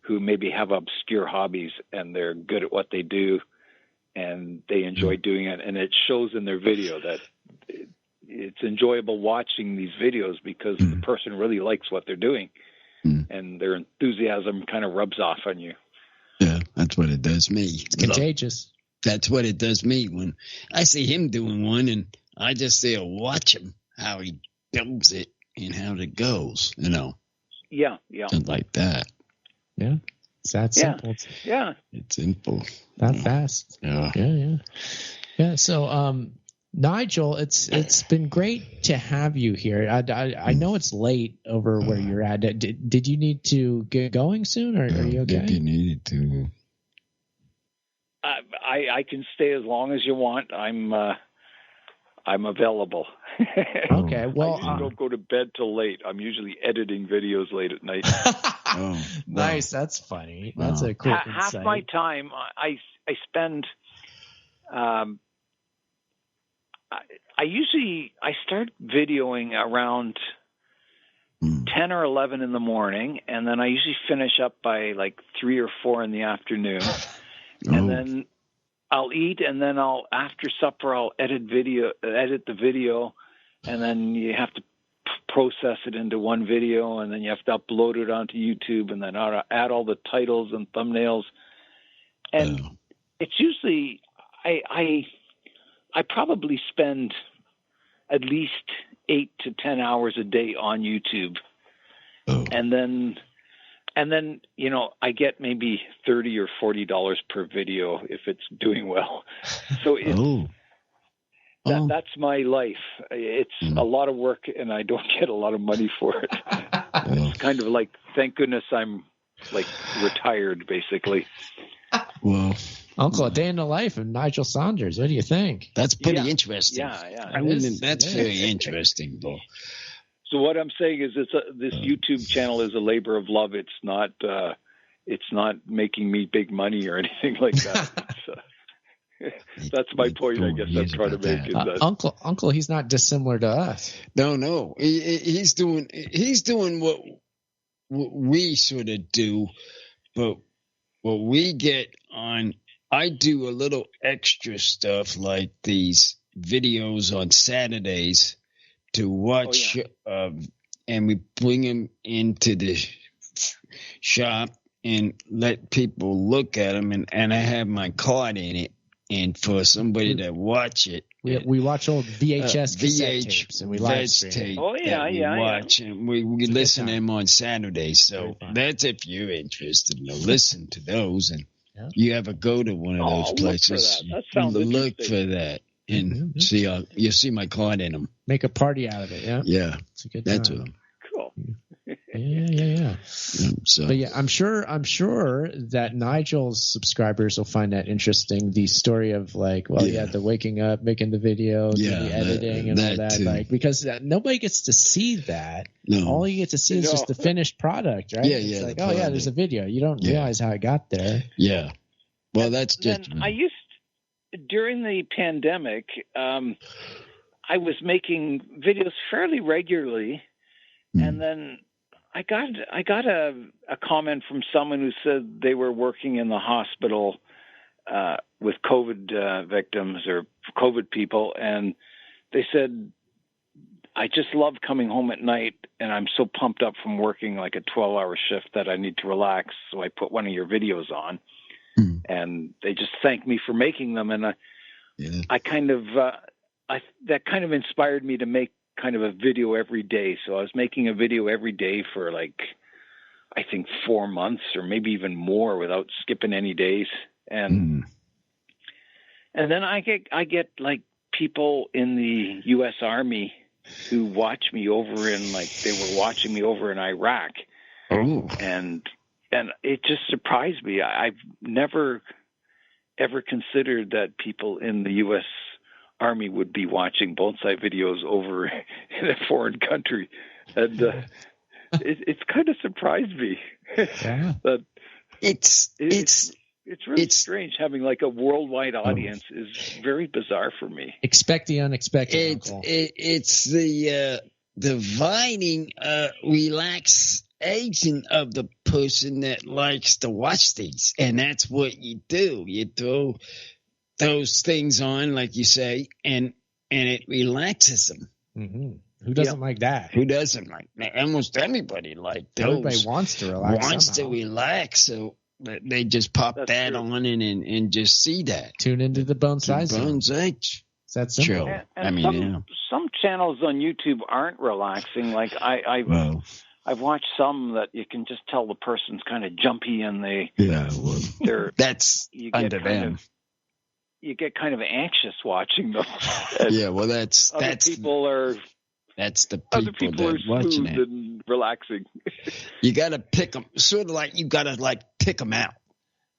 who maybe have obscure hobbies and they're good at what they do and they enjoy doing it. And it shows in their video that it's enjoyable watching these videos because the person really likes what they're doing and their enthusiasm kind of rubs off on you. Yeah, that's what it does me. It's contagious. That's what it does me when I see him doing one, and I just say, watch him, how he builds it and how it goes, you know. Yeah. Something like that. Yeah. It's that simple. Yeah. It's simple. That fast. Yeah. Yeah. So, Nigel, it's been great to have you here. I know it's late over where you're at. Did you need to get going soon, or are you okay? I think you needed to. I can stay as long as you want. I'm available. Okay. Well, I don't go to bed till late. I'm usually editing videos late at night. Nice. That's funny. That's a cool half my time I spend. I start videoing around 10 or 11 in the morning, and then I usually finish up by like 3 or 4 in the afternoon. And then I'll eat, and then after supper I'll edit the video, and then you have to process it into one video, and then you have to upload it onto YouTube, and then add all the titles and thumbnails. And it's usually I probably spend at least 8 to 10 hours a day on YouTube. And then I get maybe $30 or $40 per video if it's doing well. So that's my life. It's a lot of work, and I don't get a lot of money for it. It's kind of like, thank goodness I'm like retired, basically. Well, Uncle, a day in the life of Nigel Saunders. What do you think? That's pretty interesting. Yeah. That's very interesting, though. So what I'm saying is, this YouTube channel is a labor of love. It's not making me big money or anything like that. That's my point. I guess I'm trying to make it. Uncle, he's not dissimilar to us. No, he's doing what we sort of do, but what we get on. I do a little extra stuff like these videos on Saturdays to watch, and we bring them into the shop and let people look at them, and I have my card in it, and for somebody to watch it. We watch old VHS cassette tapes, and we live stream. Watch, and we listen to them on Saturdays, so that's if you're interested to listen to those, and you ever go to one of those places, look for that. And you'll see my card in them. Make a party out of it, yeah? Yeah. It's a good that's time. what. Cool. Yeah. But yeah, I'm sure that Nigel's subscribers will find that interesting. The story of the waking up, making the video, the editing, and all that. Too. Because nobody gets to see that. No. All you get to see is just the finished product, right? Yeah, it's like, there's a video. You don't realize how it got there. Yeah. Well, that's just. During the pandemic, I was making videos fairly regularly, and then I got a comment from someone who said they were working in the hospital with COVID victims or COVID people, and they said, I just love coming home at night, and I'm so pumped up from working like a 12-hour shift that I need to relax, so I put one of your videos on. And they just thanked me for making them, and I kind of that kind of inspired me to make kind of a video every day. So I was making a video every day for I think 4 months or maybe even more without skipping any days. And then I get like people in the U.S. Army who watch me over in they were watching me over in Iraq, and it just surprised me. I've never, ever considered that people in the U.S. Army would be watching bonsai videos over in a foreign country. And it's kind of surprised me. Yeah. That it's really strange. Having like a worldwide audience is very bizarre for me. Expect the unexpected. It's the dividing relaxation of the person that likes to watch these. And that's what you do. You throw those things on, like you say, and it relaxes them. Mm-hmm. Who doesn't like that? Who doesn't like that? Almost everybody like those. Everybody wants to relax. So they just pop that on and just see that. Tune into the Bonsai Zone. Bonsai. That's simple. And some channels on YouTube aren't relaxing. Like I've watched some that you can just tell the person's kind of jumpy and that's under them. You get kind of anxious watching them. That's the people that are watching it and relaxing. You got to pick them, sort of like you got to pick them out.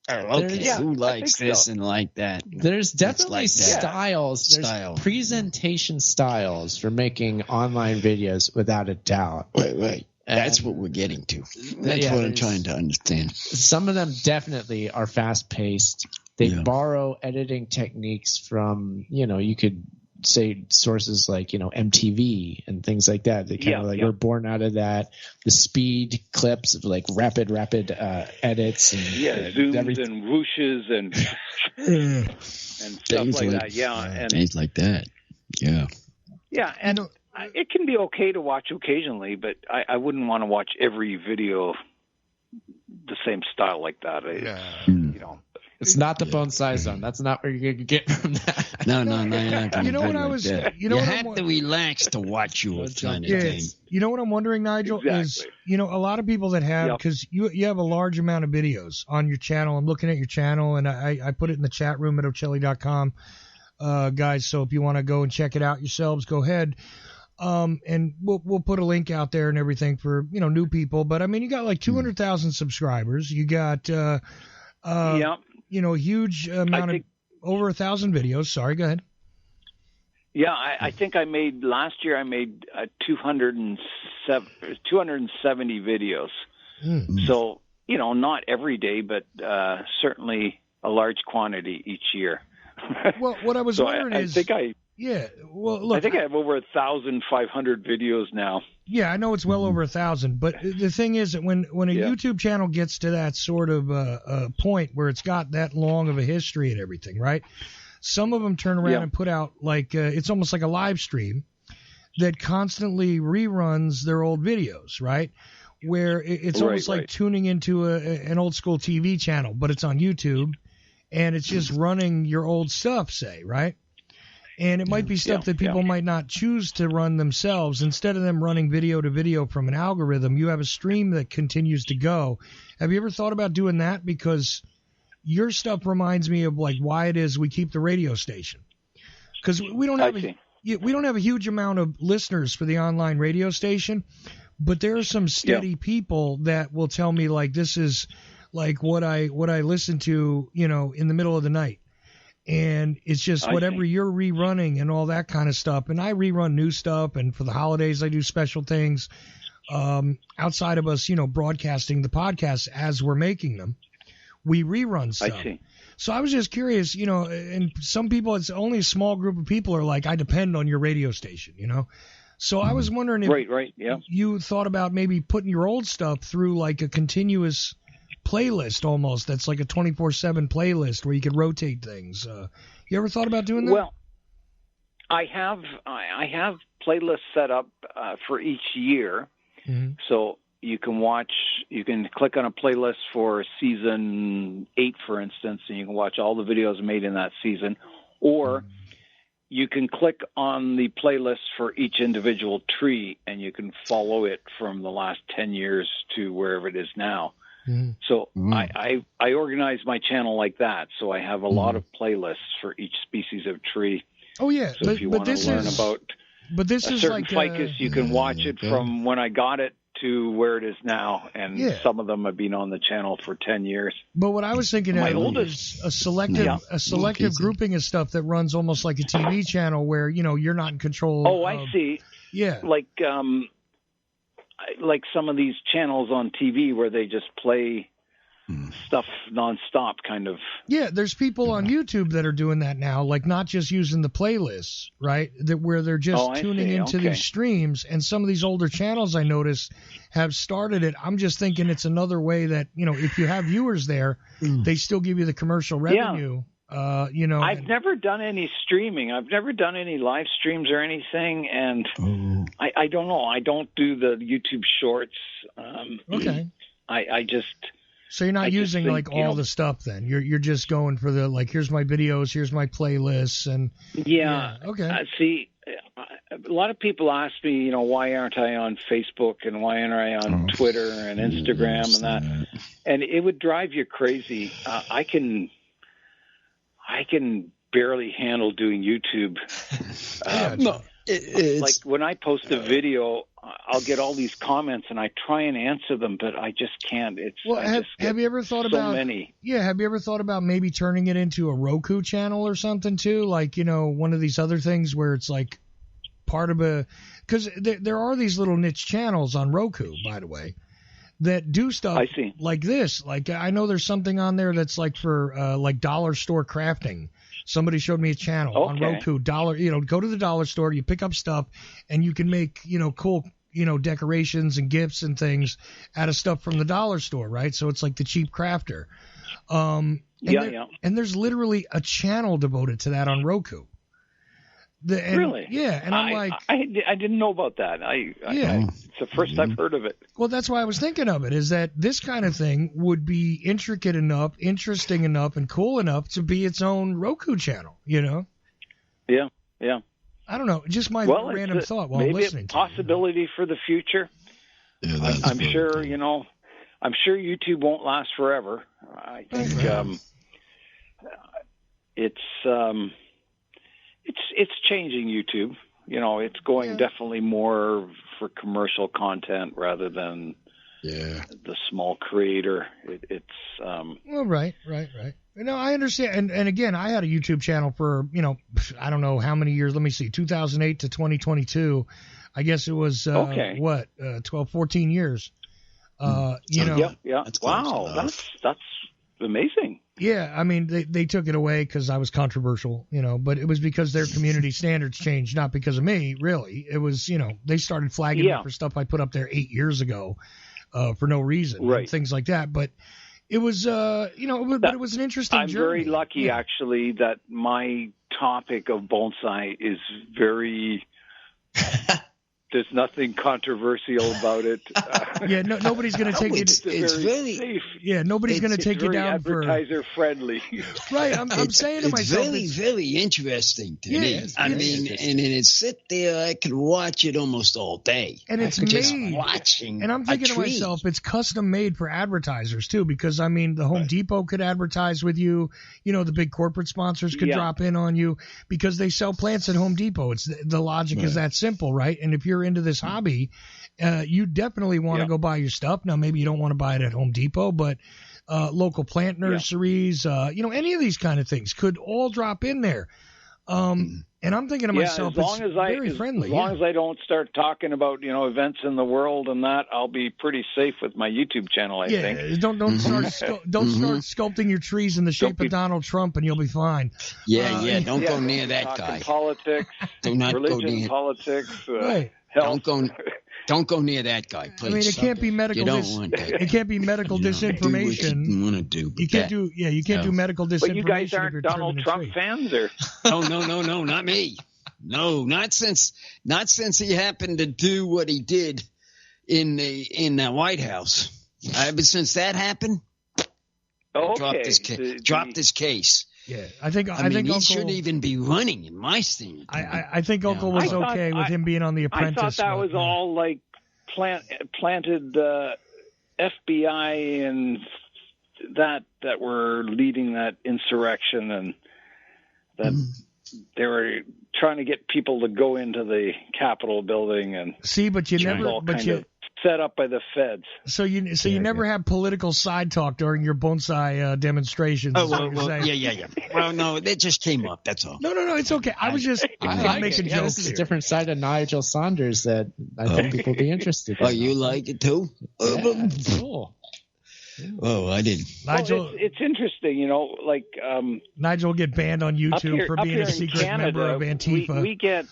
Oh, okay, who likes this and like that? There's definitely styles. There's presentation styles for making online videos, without a doubt. Right. That's what we're getting to. That's what I'm trying to understand. Some of them definitely are fast-paced. They borrow editing techniques from, you could say sources like, MTV and things like that. They kind of were born out of that. The speed clips of rapid edits and zooms and whooshes and stuff like that. And things like that. Yeah, and it can be okay to watch occasionally, but I wouldn't want to watch every video the same style like that. It's not the Bonsai Zone. That's not where you're going to get from that. No. You know what I was? You have to relax to watch your kind of thing. You know what I'm wondering, Nigel, is a lot of people that have, because you have a large amount of videos on your channel. I'm looking at your channel, and I put it in the chat room at Ocelli.com, guys. So if you want to go and check it out yourselves, go ahead. And we'll put a link out there and everything for new people. But I mean, you got 200,000 subscribers. You got a huge amount of over 1,000 videos. Sorry, go ahead. Yeah, I think last year I made 270 videos. So, not every day, but certainly a large quantity each year. Well, what I was wondering is... I think I have over 1,500 videos now. Yeah, I know it's well over 1,000, but the thing is that when a YouTube channel gets to that sort of point where it's got that long of a history and everything, right? Some of them turn around and put out it's almost like a live stream that constantly reruns their old videos, right? Where it's almost like tuning into an old school TV channel, but it's on YouTube, and it's just running your old stuff, say, right? And it might be stuff that people might not choose to run themselves. Instead of them running video to video from an algorithm, you have a stream that continues to go. Have you ever thought about doing that? Because your stuff reminds me of why it is we keep the radio station. Because we don't have a huge amount of listeners for the online radio station, but there are some steady people that will tell me this is what I listen to, in the middle of the night. And it's just whatever you're rerunning and all that kind of stuff. And I rerun new stuff. And for the holidays, I do special things outside of us, broadcasting the podcasts as we're making them. We rerun stuff. I see. So I was just curious, and some people, it's only a small group of people are I depend on your radio station, So I was wondering if you thought about maybe putting your old stuff through a continuous playlist almost that's like a 24/7 playlist where you could rotate things. You ever thought about doing that? Well, I have playlists set up for each year. So you can click on a playlist for season 8, for instance, and you can watch all the videos made in that season, or you can click on the playlist for each individual tree and you can follow it from the last 10 years to wherever it is now. So I organize my channel like that. So I have a lot of playlists for each species of tree. Oh yeah, so if you want to learn about a certain ficus, you can watch it from when I got it to where it is now, and some of them have been on the channel for 10 years. But what I was thinking is a selective grouping of stuff that runs almost like a TV channel where you're not in control. Oh, I see. Yeah, like some of these channels on TV where they just play stuff nonstop, kind of. Yeah, there's people on YouTube that are doing that now, like not just using the playlists, right? That where they're just tuning into these streams, and some of these older channels I notice have started it. I'm just thinking it's another way that, you know, if you have viewers there, they still give you the commercial revenue. You know, I've never done any streaming. I've never done any live streams or anything, and I don't know. I don't do the YouTube Shorts. Okay. I just. So you're not using like all the stuff then. You're just going for the, like, here's my videos, here's my playlists, and okay. See, a lot of people ask me, you know, why aren't I on Facebook and why aren't I on Twitter and Instagram and that, and it would drive you crazy. I can barely handle doing YouTube. Like when I post a video, I'll get all these comments and I try and answer them, but I just can't. Have you ever thought about many? Yeah, have you ever thought about maybe turning it into a Roku channel or something too? Like, you know, one of these other things where it's like part of because there are these little niche channels on Roku, by the way, that do stuff like this. Like, I know there's something on there that's like for like dollar store crafting. Somebody showed me a channel on Roku, go to the dollar store, you pick up stuff, and you can make, you know, cool, you know, decorations and gifts and things out of stuff from the dollar store, right? So it's like the cheap crafter. And there's literally a channel devoted to that on Roku. Really? Yeah, and I'm like, I didn't know about that. It's the first I've heard of it. Well, that's why I was thinking of it, is that this kind of thing would be intricate enough, interesting enough, and cool enough to be its own Roku channel, you know? Yeah. I don't know, just my random thought while I'm listening. Maybe a possibility for the future. Yeah, I'm sure, you know, I'm sure YouTube won't last forever. I think it's changing YouTube. You know, it's going definitely more for commercial content rather than the small creator. Well, right. No, I understand. And again, I had a YouTube channel for, you know, I don't know how many years. Let me see, 2008 to 2022. I guess it was 12, 14 years. You know. Yeah. Wow, that's amazing. Yeah, I mean, they took it away because I was controversial, you know, but it was because their community standards changed, not because of me, really. It was, you know, they started flagging me for stuff I put up there 8 years ago for no reason, and things like that. But it was, you know, but it was an interesting journey. I'm very lucky, actually, that my topic of bonsai is very... There's nothing controversial about it. Nobody's going to take it. It's very safe. Yeah, nobody's going to take you down for advertiser friendly. Right, I'm saying to myself, it's very interesting to me. I mean, and it's sit there, I could watch it almost all day. And it's just watching. And I'm thinking to myself, it's custom made for advertisers too, because I mean, the Home Depot could advertise with you. You know, the big corporate sponsors could drop in on you because they sell plants at Home Depot. It's the logic is that simple, right? And if you're into this hobby, you definitely want to go buy your stuff. Now, maybe you don't want to buy it at Home Depot, but local plant nurseries, you know, any of these kind of things could all drop in there. And I'm thinking to myself, it's very friendly. As long as I don't start talking about, you know, events in the world and that, I'll be pretty safe with my YouTube channel, I think. Don't start sculpting your trees in the shape of Donald Trump, and you'll be fine. Don't go near that guy. Politics, do not religion, go near politics, health. Don't go near that guy, please. I mean, it can't be medical. You don't want that. It can't be medical disinformation. You want to do? You can't do. Yeah, you can't do medical disinformation. But you guys aren't Donald Trump fans, or? Oh no, not me. No, not since he happened to do what he did in the White House. Ever since that happened, dropped his case. Yeah, I think he Uncle shouldn't even be running in my stand. I think Uncle was okay with him being on The Apprentice. I thought that was all like planted FBI and that were leading that insurrection, and that they were trying to get people to go into the Capitol building and but you set up by the feds. So you never have political side talk during your bonsai demonstrations. Oh, yeah. Well, no, it just came up. That's all. No, it's okay. I was just making jokes. This is a different side of Nigel Saunders that I think people will be interested in. Oh, you like it too? Yeah, cool. Oh, I didn't. Nigel, well, it's interesting, like Nigel will get banned on YouTube for being a secret Canada, member of Antifa. We get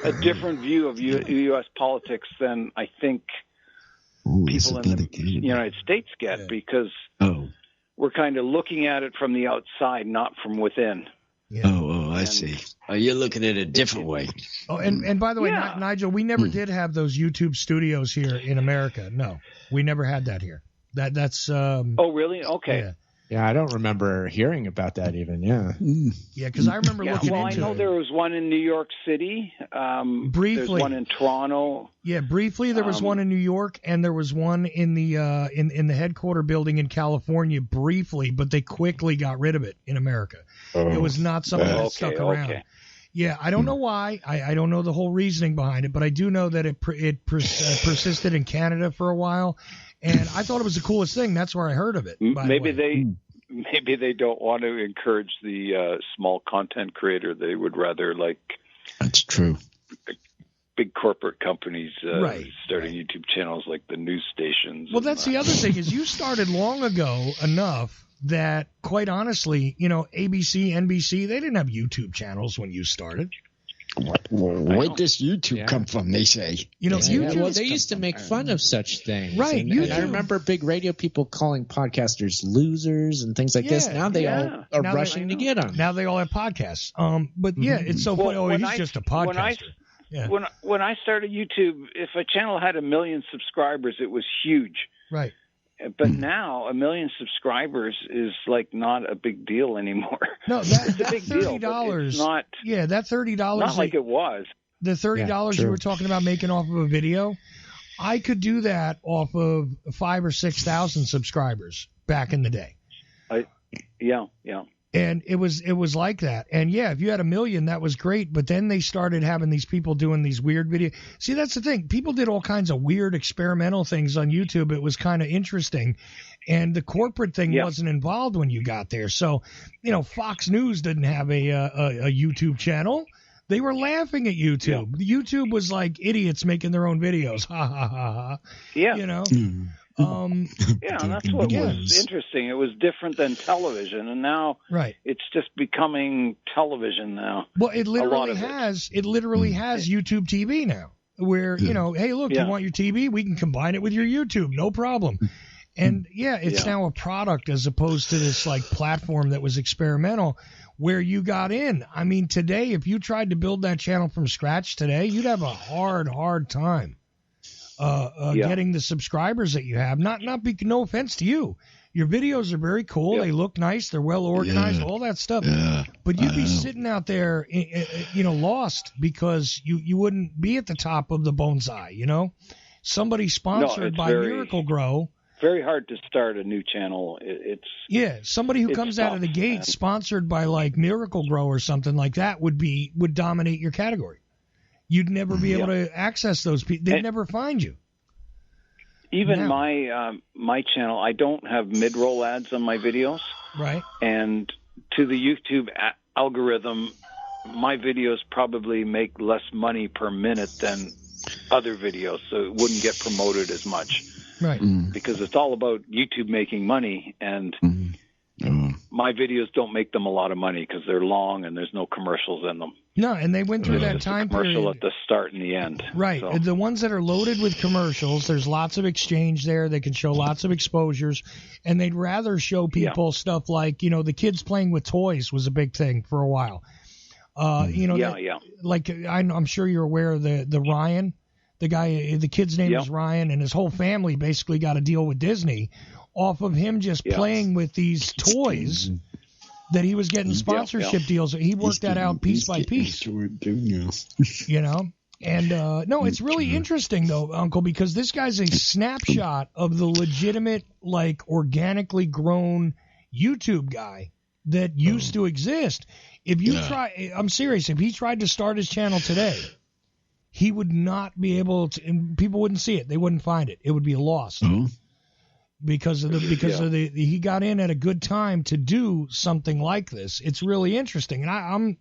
a different view of U.S. politics than I think people in the United States get, because we're kind of looking at it from the outside, not from within. Yeah. I see. You're looking at it a different way. Oh, and by the way, Nigel, we never did have those YouTube studios here in America. No, we never had that here. That's. Oh, really? Okay. Yeah, I don't remember hearing about that even. Yeah. Yeah, because I remember looking into it. I know there was one in New York City. Briefly. There's one in Toronto. Yeah, briefly there was one in New York, and there was one in the in the headquarter building in California briefly, but they quickly got rid of it in America. It was not something that stuck around. Okay. Yeah, I don't know why. I don't know the whole reasoning behind it, but I do know that it persisted in Canada for a while, and I thought it was the coolest thing. That's where I heard of it. Maybe they don't want to encourage the small content creator. They would rather That's true. Big corporate companies starting YouTube channels like the news stations. Well, that's the other thing is you started long ago enough that, quite honestly, ABC, NBC, they didn't have YouTube channels when you started. Where does YouTube come from, they say? YouTube. Well, they used to make fun of such things. Right. And I remember big radio people calling podcasters losers and things like this. Now they all are rushing to get on. Now they all have podcasts. But it's so funny. Oh, he's just a podcaster. When I started YouTube, if a channel had 1 million subscribers, it was huge. Right. But now 1 million subscribers is not a big deal anymore. No, that's a big deal. $30. Not. Yeah, that $30. Not like it was. The $30 you were talking about making off of a video, I could do that off of 5,000 or 6,000 subscribers back in the day. Yeah. And it was like that. And if you had 1 million, that was great. But then they started having these people doing these weird videos. See, that's the thing. People did all kinds of weird experimental things on YouTube. It was kind of interesting. And the corporate thing wasn't involved when you got there. So, Fox News didn't have a YouTube channel. They were laughing at YouTube. Yeah. YouTube was like idiots making their own videos. Ha, ha, ha, ha. Yeah. And that's what was interesting. It was different than television, and now it's just becoming television now. Well, it literally has. It literally has YouTube TV now, where hey, look, you want your TV? We can combine it with your YouTube, no problem. And it's now a product as opposed to this platform that was experimental, where you got in. I mean, today, if you tried to build that channel from scratch today, you'd have a hard time. Getting the subscribers that you have. No offense to you. Your videos are very cool. They look nice. They're well organized, all that stuff. Yeah, but you'd be sitting out there, lost because you wouldn't be at the top of the Bonsai, Somebody sponsored by Miracle Grow. Very hard to start a new channel. Somebody who comes out of the gate sponsored by Miracle Grow or something like that would dominate your category. You'd never be able to access those people. They'd never find you. Even my channel, I don't have mid-roll ads on my videos. Right. And to the YouTube algorithm, my videos probably make less money per minute than other videos, so it wouldn't get promoted as much. Right. Because it's all about YouTube making money, and my videos don't make them a lot of money because they're long and there's no commercials in them. No, and they went through that time period. Commercial at the start and the end. Right. So. The ones that are loaded with commercials, there's lots of exchange there. They can show lots of exposures, and they'd rather show people stuff like, the kids playing with toys was a big thing for a while. Like I'm sure you're aware of the Ryan, the kid's name is Ryan, and his whole family basically got a deal with Disney off of him just playing with these toys that he was getting sponsorship deals. He worked that out piece by piece. And no, it's really interesting though, Uncle, because this guy's a snapshot of the legitimate, organically grown YouTube guy that used to exist. If you try, I'm serious, if he tried to start his channel today, he would not be able to, and people wouldn't see it. They wouldn't find it. It would be lost. Because of he got in at a good time to do something like this. It's really interesting, and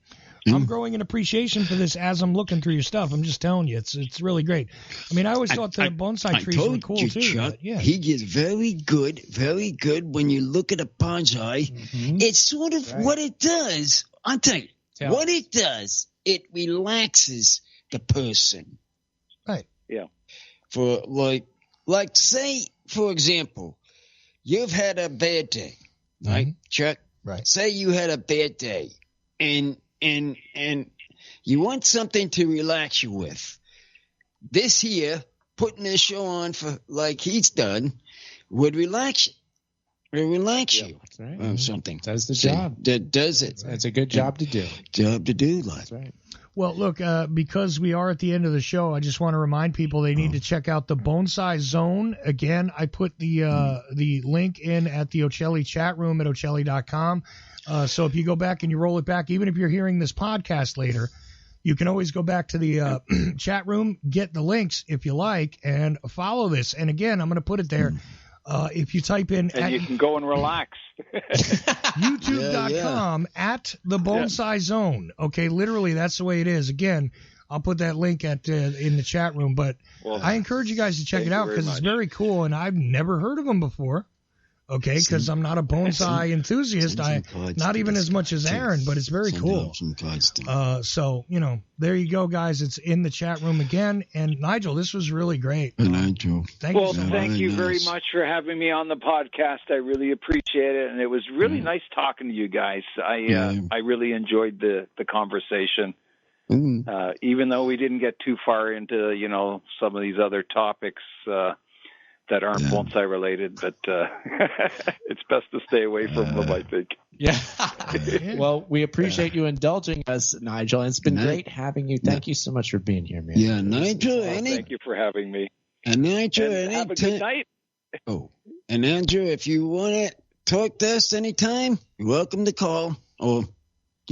I'm growing an appreciation for this as I'm looking through your stuff. I'm just telling you, it's really great. I mean, I always thought the bonsai trees were cool too. Chuck, yeah, he gets very good when you look at a bonsai. Mm-hmm. It's sort of what it does. I'll tell you what it does. It relaxes the person. Right. Yeah. For like say, for example, you've had a bad day, right, Chuck? Right. Say you had a bad day, and you want something to relax you with. This here, putting this show on for like he's done, would relax you. It relax you. That's right. Or something. Does the job. That does it. It's a good job to do. That's right. Well, look, because we are at the end of the show, I just want to remind people they need to check out the Bonsai Zone. Again, I put the link in at the Ocelli chat room at ocelli.com. So if you go back and you roll it back, even if you're hearing this podcast later, you can always go back to the chat room, get the links if you like, and follow this. And again, I'm going to put it there. If you type in... And you can go and relax. YouTube.com at the Bonsai Zone. Okay, literally, that's the way it is. Again, I'll put that link in the chat room. But I encourage you guys to check it out because it's very cool, and I've never heard of them before. Okay, because I'm not a bonsai enthusiast. Not even as much as Aaron, but it's very cool. So, there you go, guys. It's in the chat room again. And Nigel, this was really great. Nigel. Thank you very much for having me on the podcast. I really appreciate it. And it was really nice talking to you guys. I really enjoyed the conversation. Even though we didn't get too far into, some of these other topics, that aren't bonsai related, but it's best to stay away from them, I think. Yeah. Well, we appreciate you indulging us, Nigel. And it's been great having you. Thank you so much for being here, man. Yeah, Nigel. Thank you for having me. And Nigel, have a good night. Oh, and Andrew, if you want to talk to us anytime, you're welcome to call. Or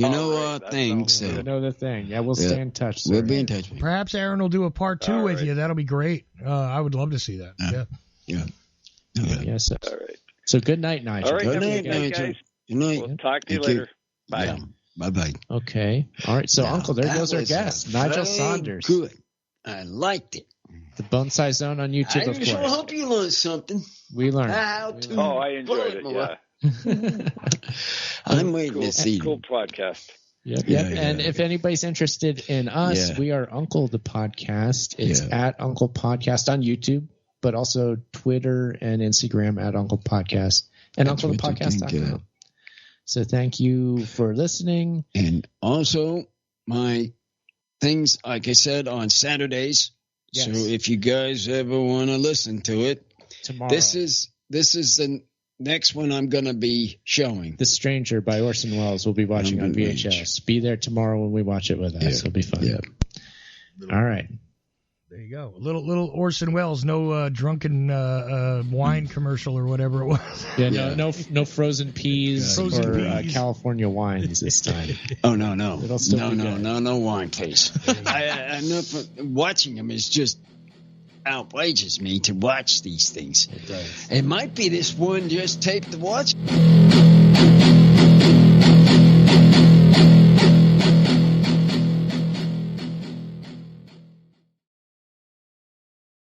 our thing. So. You know the thing. Yeah, we'll stay in touch. Sir. We'll be in touch. Perhaps Aaron will do a part 2 with you. That'll be great. I would love to see that. Yeah. Yes. All right. So good night, Nigel. All right. Good night, Nigel. Good night. We'll talk to you later. Bye. Yeah. Bye-bye. Okay. All right. So, Uncle, there goes our guest, Nigel Saunders. Good. I liked it. The Bonsai Zone on YouTube, of course. I hope you learned something. We learned. I enjoyed it, yeah. I'm waiting to see. Cool podcast. Yep. And if anybody's interested in us, we are Uncle the Podcast. It's at Uncle Podcast on YouTube, but also Twitter and Instagram at Uncle Podcast and UncleThePodcast.com. So thank you for listening. And also my things, like I said, on Saturdays. Yes. So if you guys ever want to listen to it, tomorrow. This is the next one I'm going to be showing. The Stranger by Orson Welles. We'll be watching on VHS. Be there tomorrow when we watch it with us. It'll be fun. Yeah. All right. There you go. Little Orson Welles. No drunken wine commercial or whatever it was. Yeah. No frozen peas or California wines this time. Oh no. It'll still be good. No wine, please. I'm not watching them is just outrageous me to watch these things. It does. It might be this one just taped to watch.